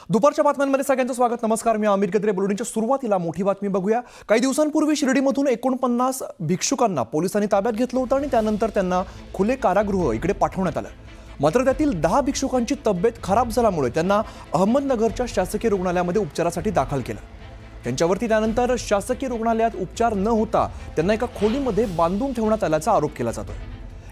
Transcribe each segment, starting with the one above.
दुपारच्या बातम्यांमध्ये सगळ्यांचं स्वागत. नमस्कार, मी अमित गद्रे. बुलेटिनच्या सुरुवातीला मोठी बातमी बघूया. काही दिवसांपूर्वी शिर्डीमधून 49 भिक्षुकांना पोलिसांनी ताब्यात घेतलं होतं आणि त्यानंतर त्यांना खुले कारागृह इकडे पाठवण्यात आलं. मात्र त्यातील 10 भिक्षुकांची तब्येत खराब झाल्यामुळे त्यांना अहमदनगरच्या शासकीय रुग्णालयामध्ये उपचारासाठी दाखल केलं. त्यांच्यावरती त्यानंतर शासकीय रुग्णालयात उपचार न होता त्यांना एका खोलीमध्ये बांधून ठेवण्यात आल्याचा आरोप केला जातोय.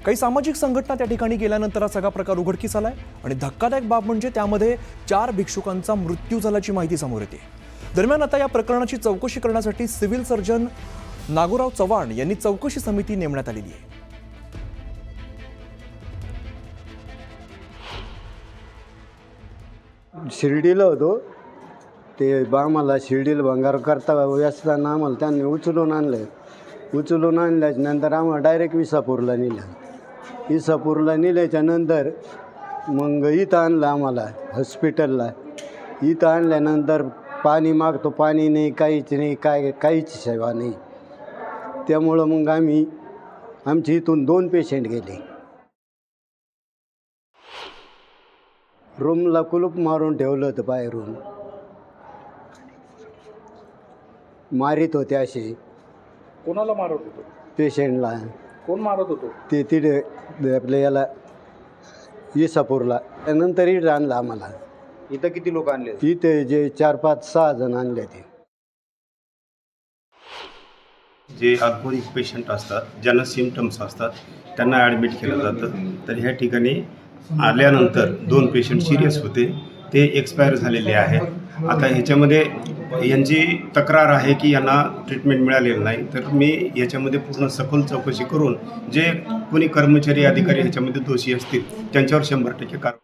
काही सामाजिक संघटना त्या ठिकाणी गेल्यानंतर हा सगळा प्रकार उघडकीस आलाय आणि धक्कादायक बाब म्हणजे त्यामध्ये 4 भिक्षुकांचा मृत्यू झाल्याची माहिती समोर येते. दरम्यान आता या प्रकरणाची चौकशी करण्यासाठी सिव्हिल सर्जन नागोराव चव्हाण यांनी चौकशी समिती नेमण्यात आलेली आहे. शिर्डीला होतो ते आम्हाला शिर्डीला भंगार करता असताना आम्हाला त्यांनी उचलून आणल्याच्या नंतर आम्हाला डायरेक्ट विसापूरला नेल्याच्या नंतर मग इथं आणलं आम्हाला हॉस्पिटलला. इथं आणल्यानंतर पाणी मागतो, पाणी नाही, काहीच नाही, काहीच सेवा नाही. त्यामुळं मग आमच्या इथून 2 पेशंट गेले. रूमला कुलूप मारून ठेवलं होतं, बाहेरून मारित होते असे. कोणाला मारत होतो? पेशंटला. कोण मारत होतो? ते तिथे आपल्या याला विसापूरला. त्यानंतर इथं आणलं आम्हाला. इथं किती लोक आणले? इथे जे 4, 5, 6 जण आणले ते. जे अल्कोहोलिक पेशंट असतात, ज्यांना सिम्पटम्स असतात, त्यांना ॲडमिट केलं जातं. तर ह्या ठिकाणी आल्यानंतर 2 पेशंट सिरियस होते, ते एक्सपायर झालेले आहेत. आता ह्याच्यामध्ये यांची तक्रार आहे की यांना ट्रीटमेंट मिळालेलं नाही. तर मी याच्यामध्ये पूर्ण सखोल चौकशी करून जे कोणी कर्मचारी अधिकारी ह्याच्यामध्ये दोषी असतील त्यांच्यावर 100% कारवाई.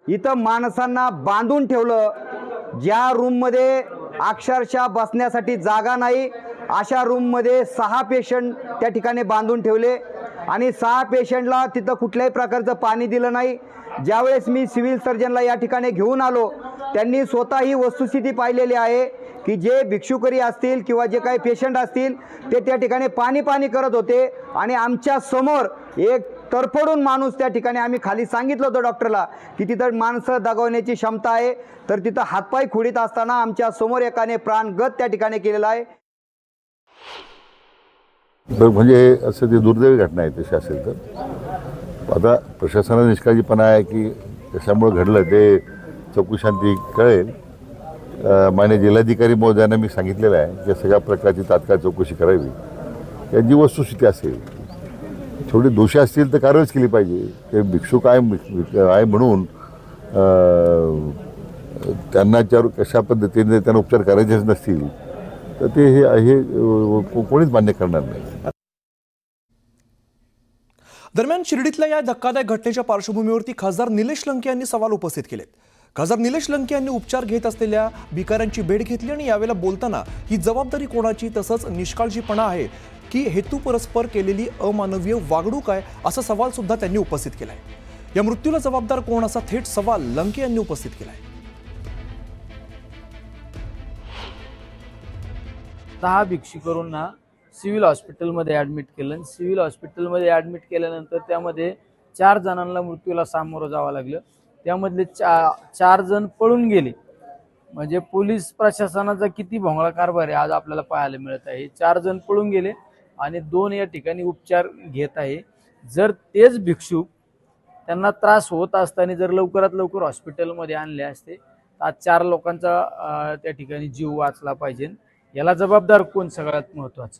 इथं माणसांना बांधून ठेवलं. ज्या रूममध्ये अक्षरशः बसण्यासाठी जागा नाही अशा रूममध्ये 6 पेशंट त्या ठिकाणी बांधून ठेवले आणि 6 पेशंटला तिथं कुठल्याही प्रकारचं पाणी दिलं नाही. ज्यावेळेस मी सिव्हिल सर्जनला या ठिकाणी घेऊन आलो, त्यांनी स्वतः ही वस्तुस्थिती पाहिलेली आहे की जे भिक्षुकरी असतील किंवा जे काही पेशंट असतील ते त्या ठिकाणी पाणी करत होते आणि आमच्या समोर एक तरफडून माणूस त्या ठिकाणी, आम्ही खाली सांगितलं होतं डॉक्टरला की तिथं माणसं दगावण्याची क्षमता आहे, तर तिथं हातपाय खुडीत असताना आमच्या समोर एकाने प्राणघात त्या ठिकाणी केलेला आहे. म्हणजे असं ते दुर्दैवी घटना आहे तशी असेल तर. आता प्रशासनाचा निष्काळजीपणा आहे की कशामुळे घडलं ते चौकशांती कळेल. मान्य जिल्हाधिकारी महोदयांना मी सांगितलेलं आहे की सगळ्या प्रकारची तात्काळ चौकशी करावी. यांची वस्तुस्थिती असेल, थोडे दोषी असतील तर कारवाईच केली पाहिजे. ते भिक्षुक आहे म्हणून त्यांना कशा पद्धतीने त्यांना उपचार करायचेच नसतील तर ते हे कोणीच मान्य करणार नाही. दरम्यान शिर्डीतल्या या धक्कादायक घटनेच्या पार्श्वभूमीवरती खासदार निलेश लंके यांनी सवाल उपस्थित केलेत. खासदार निलेश लंके यांनी उपचार घेत असलेल्या भिकाऱ्यांची भेट घेतली आणि यावेळेला बोलताना ही जबाबदारी कोणाची, तसंच निष्काळजीपणा आहे की हेतू परस्पर केलेली अमानवीय वागणूक आहे, असा सवाल सुद्धा त्यांनी उपस्थित केलाय. या मृत्यूला जबाबदार कोण, असा थेट सवाल लंके यांनी उपस्थित केलाय. 10 भिक्षुकांना सिव्हिल हॉस्पिटलमध्ये ॲडमिट केलं. सिव्हिल हॉस्पिटलमध्ये ॲडमिट केल्यानंतर त्यामध्ये 4 जणांना मृत्यूला सामोरं जावं लागलं. त्यामधले 4 जण पळून गेले. म्हणजे पोलीस प्रशासनाचा किती भोंगळा कारभार आहे आज आपल्याला पाहायला मिळत आहे. 4 जण पळून गेले आणि 2 या ठिकाणी उपचार घेत आहे. जर तेच भिक्षुक त्यांना त्रास होत असताना जर लवकरात लवकर हॉस्पिटलमध्ये आणले असते तर आज 4 लोकांचा त्या ठिकाणी जीव वाचला पाहिजे. याला जबाबदार कोण, सगळ्यात महत्त्वाचं.